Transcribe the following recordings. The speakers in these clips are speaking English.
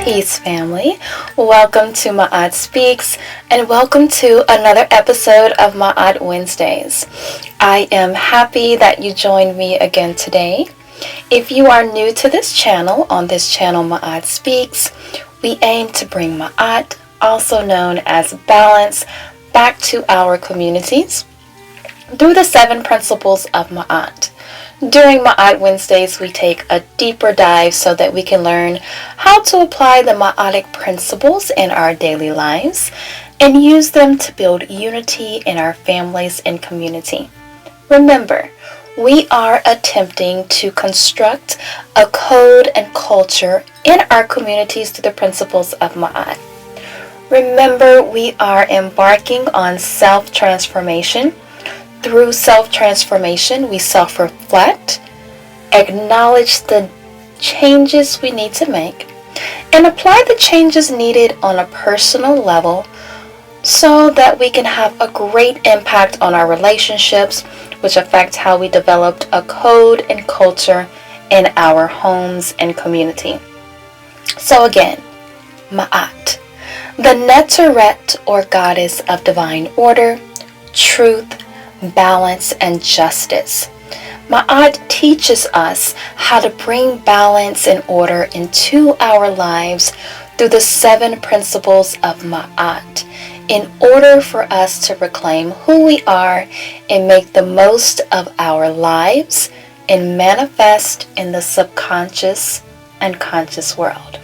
Peace, family. Welcome to MaatSpeaks, and welcome to another episode of Maat Wednesdays. I am happy that you joined me again today. If you are new to this channel, on this channel MaatSpeaks, we aim to bring Maat, also known as balance, back to our communities through the 7 principles of Maat. During Maat Wednesdays, we take a deeper dive so that we can learn how to apply the Maatic principles in our daily lives and use them to build unity in our families and community. Remember, we are attempting to construct a code and culture in our communities through the principles of Maat. Remember, we are embarking on self-transformation. Through self-transformation, we self-reflect, acknowledge the changes we need to make, and apply the changes needed on a personal level so that we can have a great impact on our relationships, which affects how we developed a code and culture in our homes and community. So again, Maat, the Neteret or goddess of divine order, truth, balance, and justice. Maat teaches us how to bring balance and order into our lives through the 7 principles of Maat in order for us to reclaim who we are and make the most of our lives and manifest in the subconscious and conscious world.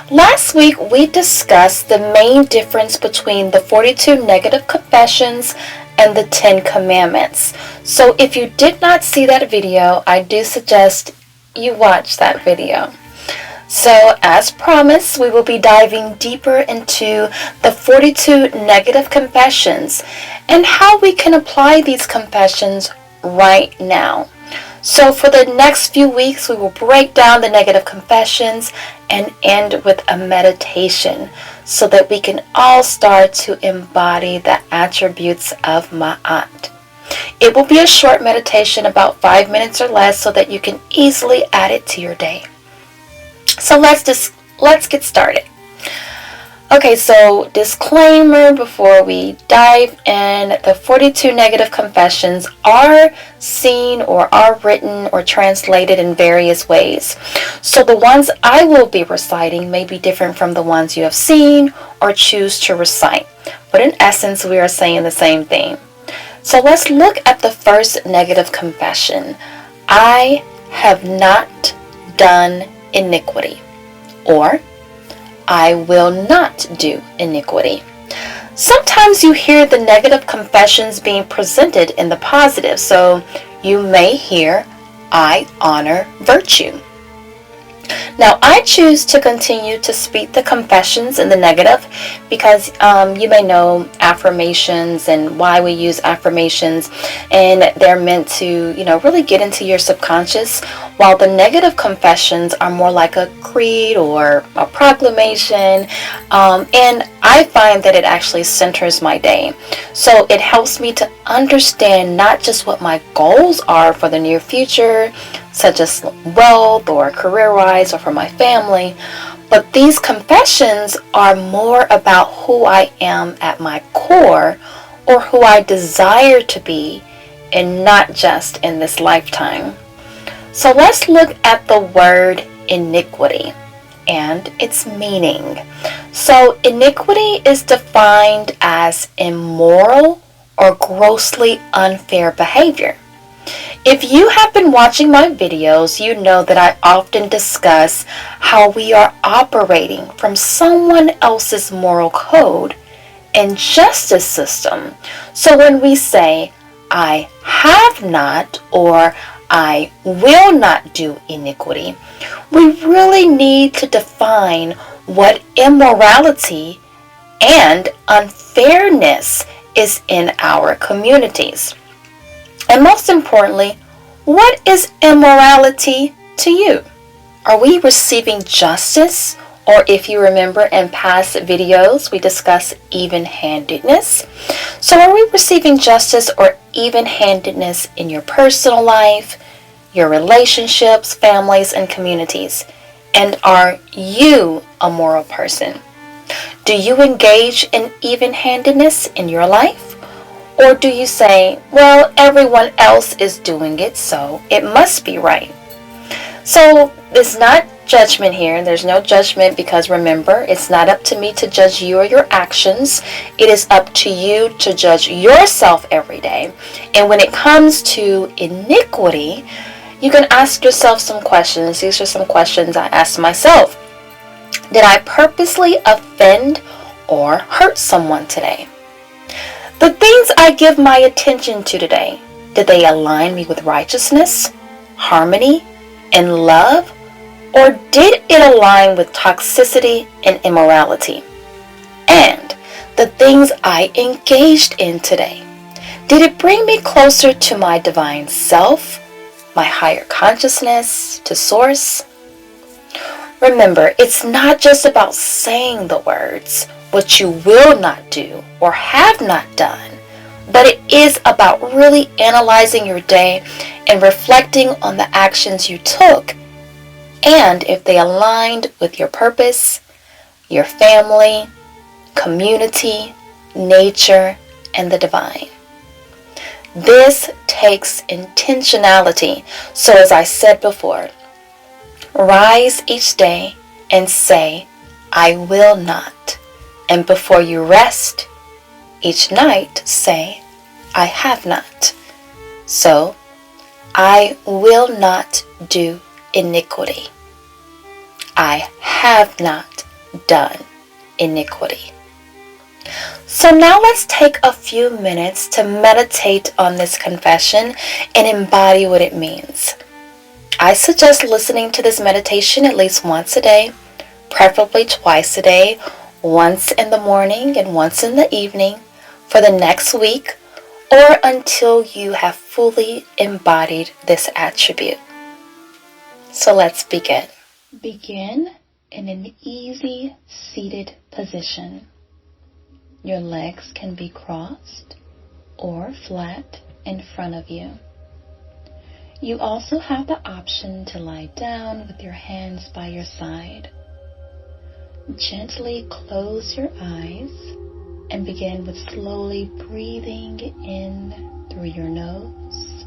Last week, we discussed the main difference between the 42 negative confessions and the 10 commandments. So if you did not see that video, I do suggest you watch that video. So as promised, we will be diving deeper into the 42 negative confessions and how we can apply these confessions right now. So for the next few weeks, we will break down the negative confessions and end with a meditation so that we can all start to embody the attributes of Maat. It will be a short meditation, about 5 minutes or less, so that you can easily add it to your day. So let's get started. Okay, so disclaimer before we dive in, the 42 negative confessions are seen or are written or translated in various ways. So the ones I will be reciting may be different from the ones you have seen or choose to recite. But in essence, we are saying the same thing. So let's look at the first negative confession. I have not done iniquity, or I will not do iniquity. Sometimes you hear the negative confessions being presented in the positive, so you may hear, I honor virtue. Now, I choose to continue to speak the confessions in the negative because you may know affirmations and why we use affirmations, and they're meant to, really get into your subconscious, while the negative confessions are more like a creed or a proclamation, and I find that it actually centers my day. So it helps me to understand not just what my goals are for the near future, such as wealth or career-wise or for my family, but these confessions are more about who I am at my core or who I desire to be, and not just in this lifetime. So let's look at the word iniquity and its meaning. So iniquity is defined as immoral or grossly unfair behavior. If you have been watching my videos, you know that I often discuss how we are operating from someone else's moral code and justice system. So when we say, I have not, or I will not do iniquity, we really need to define what immorality and unfairness is in our communities. And most importantly, what is immorality to you? Are we receiving justice? Or if you remember in past videos, we discussed even-handedness. So are we receiving justice or even-handedness in your personal life, your relationships, families, and communities? And are you a moral person? Do you engage in even-handedness in your life? Or do you say, well, everyone else is doing it, so it must be right? So it's not judgment here. There's no judgment, because remember, it's not up to me to judge you or your actions. It is up to you to judge yourself every day. And when it comes to iniquity, you can ask yourself some questions. These are some questions I asked myself. Did I purposely offend or hurt someone today? The things I give my attention to today, did they align me with righteousness, harmony, and love? Or did it align with toxicity and immorality? And the things I engaged in today, did it bring me closer to my divine self, my higher consciousness, to source? Remember, it's not just about saying the words, what you will not do or have not done, but it is about really analyzing your day and reflecting on the actions you took, and if they aligned with your purpose, your family, community, nature, and the divine. This takes intentionality. So as I said before, rise each day and say, I will not. And before you rest each night, say, I have not. So, I will not do iniquity. I have not done iniquity. So now let's take a few minutes to meditate on this confession and embody what it means. I suggest listening to this meditation at least once a day, preferably twice a day, once in the morning and once in the evening for the next week, or until you have fully embodied this attribute. So let's begin. Begin in an easy seated position. Your legs can be crossed or flat in front of you. You also have the option to lie down with your hands by your side. Gently close your eyes and begin with slowly breathing in through your nose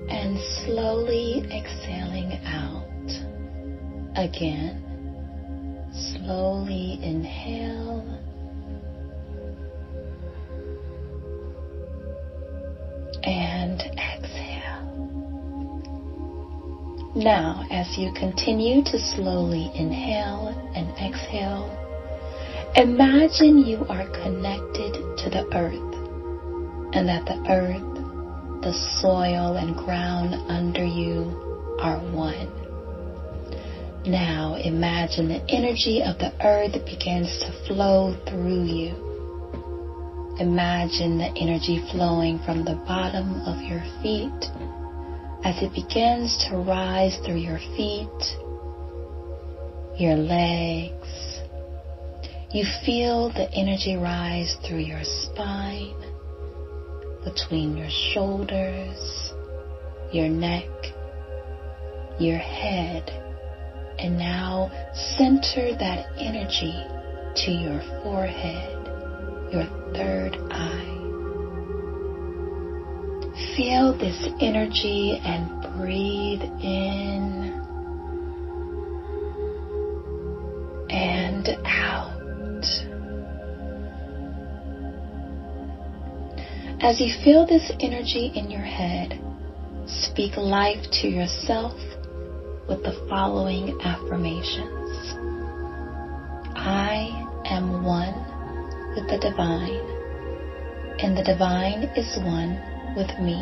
and slowly exhaling out. Again, slowly inhale and exhale. Now, as you continue to slowly inhale and exhale, imagine you are connected to the earth, and that the earth, the soil, and ground under you are one. Now, imagine the energy of the earth begins to flow through you. Imagine the energy flowing from the bottom of your feet as it begins to rise through your feet, your legs. You feel the energy rise through your spine, between your shoulders, your neck, your head, and now center that energy to your forehead, your third eye. Feel this energy and breathe in and out. As you feel this energy in your head, speak life to yourself with the following affirmations. I am one with the divine, and the divine is one with me.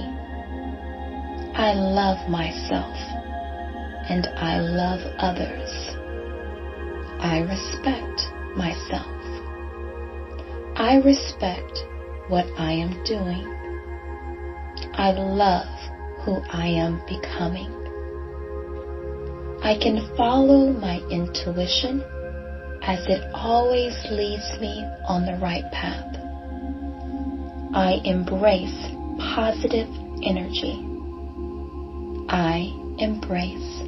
I love myself, and I love others. I respect myself. I respect what I am doing. I love who I am becoming. I can follow my intuition as it always leads me on the right path. I embrace positive energy. I embrace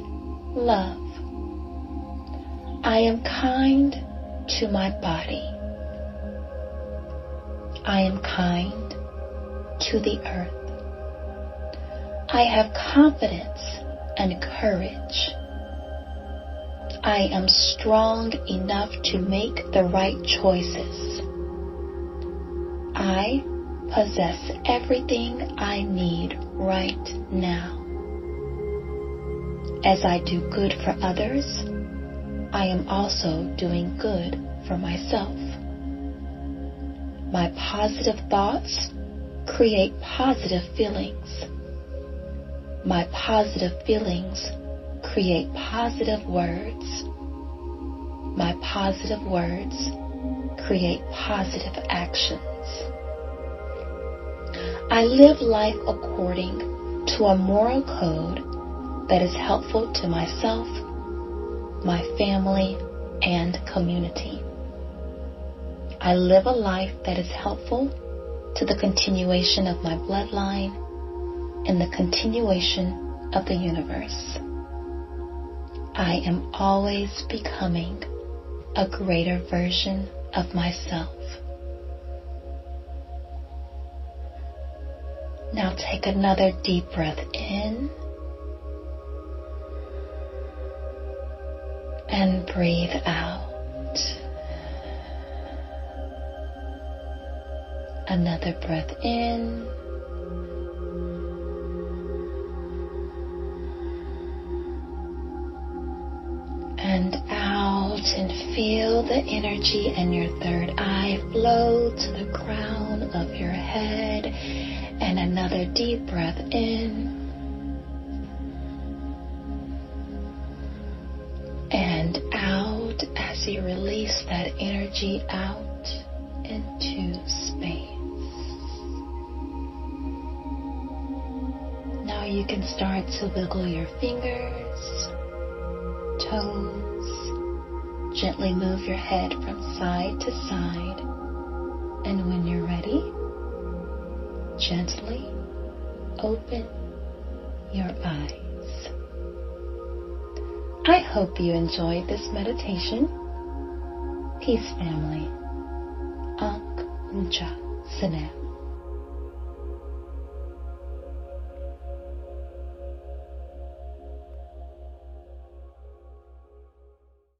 love. I am kind to my body. I am kind to the earth. I have confidence and courage. I am strong enough to make the right choices. I possess everything I need right now. As I do good for others, I am also doing good for myself. My positive thoughts create positive feelings. My positive feelings create positive words. My positive words create positive actions. I live life according to a moral code that is helpful to myself, my family, and community. I live a life that is helpful to the continuation of my bloodline and the continuation of the universe. I am always becoming a greater version of myself. Now take another deep breath in and breathe out. Another breath in and out, and feel the energy in your third eye flow to the crown of your head. And another deep breath in and out as you release that energy out into space. Now you can start to wiggle your fingers, toes, gently move your head from side to side, and when you're ready, gently open your eyes. I hope you enjoyed this meditation. Peace, family. Ankh Uja Sanam.